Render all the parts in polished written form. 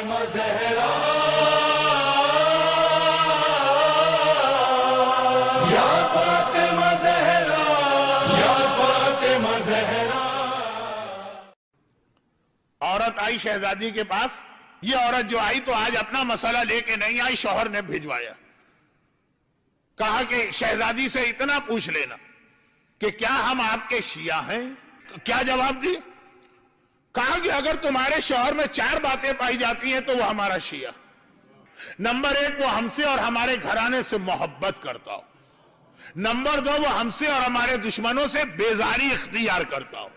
فاطمہ زہرا یا فاطمہ زہرا یا فاطمہ زہرا. عورت آئی شہزادی کے پاس. یہ عورت جو آئی تو آج اپنا مسئلہ لے کے نہیں آئی, شوہر نے بھیجوایا. کہا کہ شہزادی سے اتنا پوچھ لینا کہ کیا ہم آپ کے شیعہ ہیں. کیا جواب دی؟ کہا کہ اگر تمہارے شوہر میں 4 باتیں پائی جاتی ہیں تو وہ ہمارا شیعہ. نمبر 1, وہ ہم سے اور ہمارے گھرانے سے محبت کرتا ہو. نمبر 2, وہ ہم سے اور ہمارے دشمنوں سے بیزاری اختیار کرتا ہو.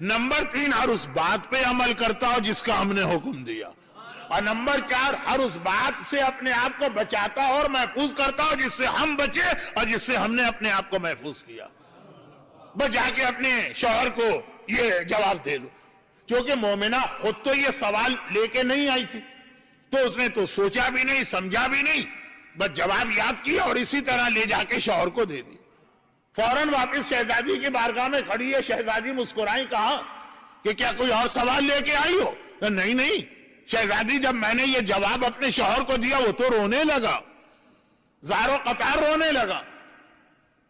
نمبر 3, ہر اس بات پہ عمل کرتا ہو جس کا ہم نے حکم دیا. اور نمبر 4, ہر اس بات سے اپنے آپ کو بچاتا ہو اور محفوظ کرتا ہو جس سے ہم بچے اور جس سے ہم نے اپنے آپ کو محفوظ کیا. بس جا کے اپنے شوہر کو یہ جواب دے دو. کیونکہ مومنہ خود تو یہ سوال لے کے نہیں آئی تھی, تو اس نے تو سوچا بھی نہیں, سمجھا بھی نہیں, بس جواب یاد کیا اور اسی طرح لے جا کے شوہر کو دے دی. فوراً واپس شہزادی کی بارگاہ میں کھڑی ہے. شہزادی مسکرائی. کہا کہ کیا کوئی اور سوال لے کے آئی ہو؟ نہیں. شہزادی جب میں نے یہ جواب اپنے شوہر کو دیا وہ تو رونے لگا, زارو قطار رونے لگا,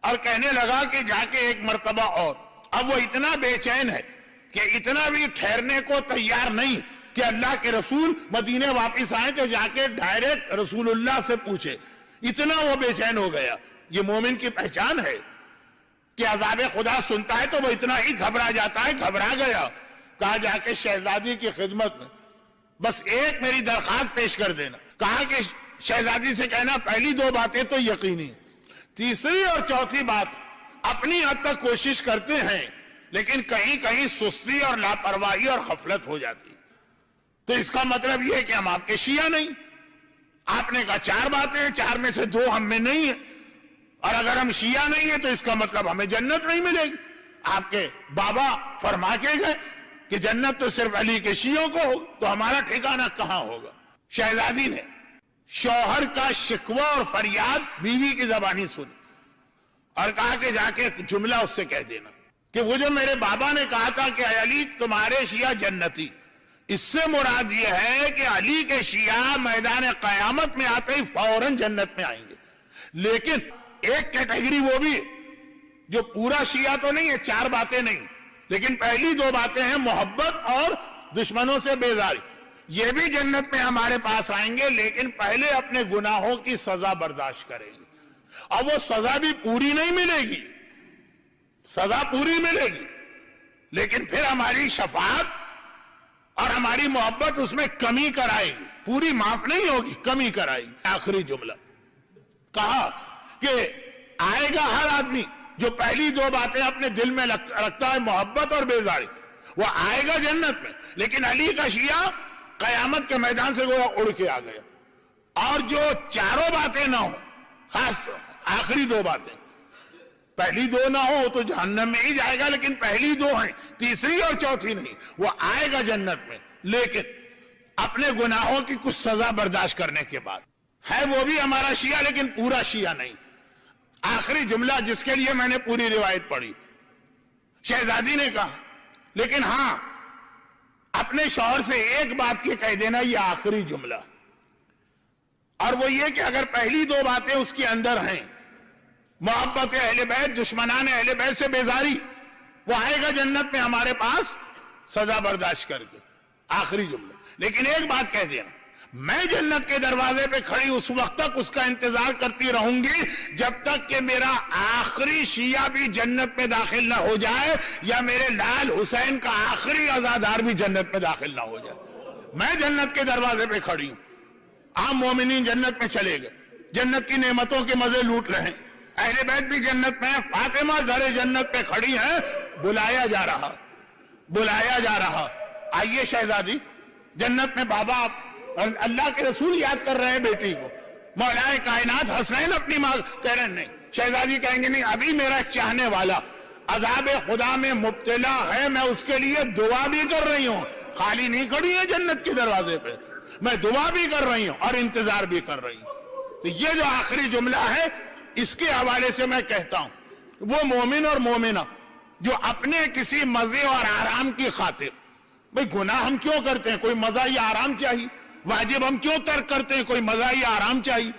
اور کہنے لگا کہ جا کے ایک مرتبہ اور. اب وہ اتنا بے چین ہے کہ اتنا بھی ٹھہرنے کو تیار نہیں کہ اللہ کے رسول مدینے واپس آئیں تو جا کے ڈائریکٹ رسول اللہ سے پوچھے. اتنا وہ بے چین ہو گیا. یہ مومن کی پہچان ہے کہ عذاب خدا سنتا ہے تو وہ اتنا ہی گھبرا جاتا ہے. گھبرا گیا. کہا جا کے شہزادی کی خدمت میں بس ایک میری درخواست پیش کر دینا. کہا کہ شہزادی سے کہنا پہلی 2 باتیں تو یقینی ہیں, تیسری اور چوتھی بات اپنی حد تک کوشش کرتے ہیں لیکن کہیں کہیں سستی اور لاپرواہی اور غفلت ہو جاتی. تو اس کا مطلب یہ ہے کہ ہم آپ کے شیعہ نہیں. آپ نے کہا 4 باتیں ہیں, 4 میں سے 2 ہم میں نہیں ہیں, اور اگر ہم شیعہ نہیں ہیں تو اس کا مطلب ہمیں جنت نہیں ملے گی. آپ کے بابا فرما کے گئے کہ جنت تو صرف علی کے شیعوں کو ہو, تو ہمارا ٹھکانہ کہاں ہوگا. شہزادی نے شوہر کا شکوہ اور فریاد بیوی کی زبانی سنی اور کہا کہ جا کے ایک جملہ اس سے کہہ دینا کہ وہ جو میرے بابا نے کہا تھا کہ علی تمہارے شیعہ جنتی, اس سے مراد یہ ہے کہ علی کے شیعہ میدان قیامت میں آتے ہی فوراً جنت میں آئیں گے. لیکن ایک کیٹیگری وہ بھی جو پورا شیعہ تو نہیں ہے, 4 باتیں نہیں, لیکن پہلی 2 باتیں ہیں محبت اور دشمنوں سے بیزاری. یہ بھی جنت میں ہمارے پاس آئیں گے لیکن پہلے اپنے گناہوں کی سزا برداشت کریں گے. اور وہ سزا بھی پوری نہیں ملے گی, سزا پوری ملے گی لیکن پھر ہماری شفاعت اور ہماری محبت اس میں کمی کرائے گی. پوری معاف نہیں ہوگی, کمی کرائے گی. آخری جملہ کہا کہ آئے گا ہر آدمی جو پہلی 2 باتیں اپنے دل میں رکھتا ہے محبت اور بیزاری, وہ آئے گا جنت میں. لیکن علی کا شیعہ قیامت کے میدان سے گویا اڑ کے آ گیا. اور جو 4 باتیں نہ ہوں, خاص آخری 2 باتیں, پہلی 2 نہ ہو تو جہنم میں ہی جائے گا, لیکن پہلی 2 ہیں, تیسری اور چوتھی نہیں, وہ آئے گا جنت میں لیکن اپنے گناہوں کی کچھ سزا برداشت کرنے کے بعد. ہے وہ بھی ہمارا شیعہ لیکن پورا شیعہ نہیں. آخری جملہ جس کے لیے میں نے پوری روایت پڑھی, شہزادی نے کہا لیکن ہاں اپنے شوہر سے ایک بات یہ کہہ دینا, یہ آخری جملہ, اور وہ یہ کہ اگر پہلی 2 باتیں اس کے اندر ہیں, محبت اہل بیت, دشمنان اہل بیت سے بیزاری, وہ آئے گا جنت میں ہمارے پاس سزا برداشت کر کے. آخری جملہ. لیکن ایک بات کہہ دینا, میں جنت کے دروازے پہ کھڑی اس وقت تک اس کا انتظار کرتی رہوں گی جب تک کہ میرا آخری شیعہ بھی جنت میں داخل نہ ہو جائے یا میرے لال حسین کا آخری عزادار بھی جنت میں داخل نہ ہو جائے. میں جنت کے دروازے پہ کھڑی ہوں. عام مومنین جنت میں چلے گئے, جنت کی نعمتوں کے مزے لوٹ رہے ہیں, اہل بیت بھی جنت میں, فاطمہ زہرا جنت پہ کھڑی ہیں. بلایا جا رہا. آئیے شہزادی, جنت میں بابا اللہ کے رسول یاد کر رہے ہیں بیٹی کو, مولا کائنات حسین اپنی ماں کہہ رہے ہیں. نہیں, شہزادی کہیں گے نہیں, ابھی میرا چاہنے والا عذاب خدا میں مبتلا ہے, میں اس کے لیے دعا بھی کر رہی ہوں. خالی نہیں کھڑی ہے جنت کے دروازے پہ, میں دعا بھی کر رہی ہوں اور انتظار بھی کر رہی ہوں. تو یہ جو آخری جملہ ہے اس کے حوالے سے میں کہتا ہوں, وہ مومن اور مومنہ جو اپنے کسی مزے اور آرام کی خاطر بھئی گناہ ہم کیوں کرتے ہیں؟ کوئی مزہ یا آرام چاہیے. واجب ہم کیوں ترک کرتے ہیں؟ کوئی مزہ یا آرام چاہیے.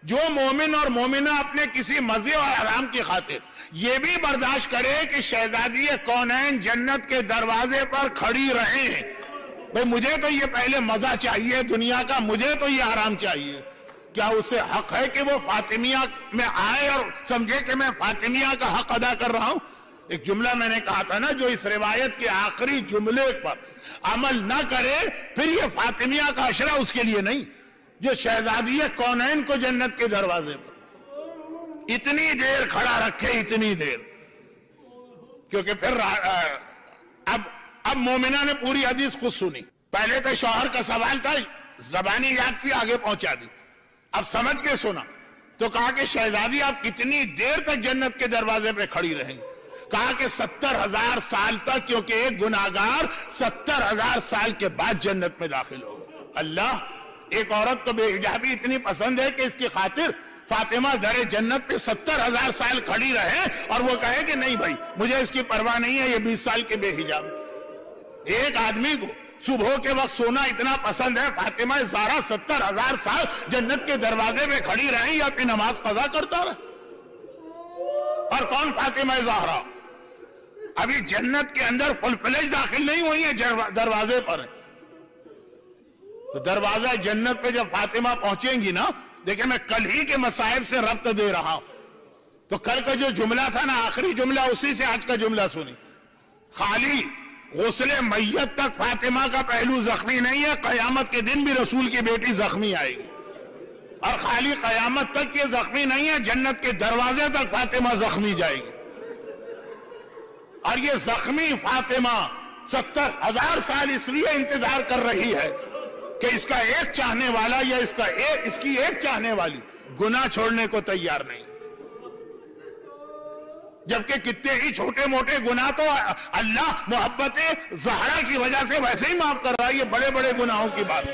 جو مومن اور مومنہ اپنے کسی مزے اور آرام کی خاطر یہ بھی برداشت کرے کہ شہزادی کونین جنت کے دروازے پر کھڑی رہے ہیں، بھئی مجھے تو یہ پہلے مزہ چاہیے دنیا کا، مجھے تو یہ آرام چاہیے، کیا اسے حق ہے کہ وہ فاطمیہ میں آئے اور سمجھے کہ میں فاطمیہ کا حق ادا کر رہا ہوں؟ ایک جملہ میں نے کہا تھا نا، جو اس روایت کے آخری جملے پر عمل نہ کرے پھر یہ فاطمیہ کا عشرہ اس کے لیے نہیں. جو شہزادی کونین کو جنت کے دروازے پر اتنی دیر کھڑا رکھے، اتنی دیر، کیونکہ پھر اب مومنہ نے پوری حدیث خود سنی. پہلے تو شوہر کا سوال تھا، زبانی یاد کی، آگے پہنچا دی. اب سمجھ کے سنا تو کہا کہ شہزادی آپ کتنی دیر تک جنت کے دروازے پہ کھڑی رہیں؟ کہا کہ 70,000 سال تک، کیونکہ ایک گناہگار 70,000 سال کے بعد جنت میں داخل ہوگا. اللہ، ایک عورت کو بے حجابی اتنی پسند ہے کہ اس کی خاطر فاطمہ در جنت پہ 70,000 سال کھڑی رہے اور وہ کہے کہ نہیں بھائی مجھے اس کی پرواہ نہیں ہے، یہ 20 سال کے بے حجاب. ایک آدمی کو صبح کے وقت سونا اتنا پسند ہے، فاطمہ زہرا 70,000 سال جنت کے دروازے پہ کھڑی رہیں یا اپنی نماز قضا کرتا رہے. اور کون فاطمہ زہرا؟ ابھی جنت کے اندر فل فلیج داخل نہیں ہوئی ہیں، دروازے پر ہیں. تو دروازہ جنت پہ جب فاطمہ پہنچیں گی نا، دیکھیں میں کل ہی کے مصائب سے ربط دے رہا ہوں. تو کل کا جو جملہ تھا نا، آخری جملہ، اسی سے آج کا جملہ سنی. خالی غسل میت تک فاطمہ کا پہلو زخمی نہیں ہے، قیامت کے دن بھی رسول کی بیٹی زخمی آئے گی. اور خالی قیامت تک یہ زخمی نہیں ہے، جنت کے دروازے تک فاطمہ زخمی جائے گی. اور یہ زخمی فاطمہ 70,000 سال اس لیے انتظار کر رہی ہے کہ اس کا ایک چاہنے والا یا اس کی ایک چاہنے والی گناہ چھوڑنے کو تیار نہیں. جبکہ کتنے ہی چھوٹے موٹے گناہ تو اللہ محبت زہرا کی وجہ سے ویسے ہی معاف کر رہا ہے، یہ بڑے بڑے گناہوں کی بات.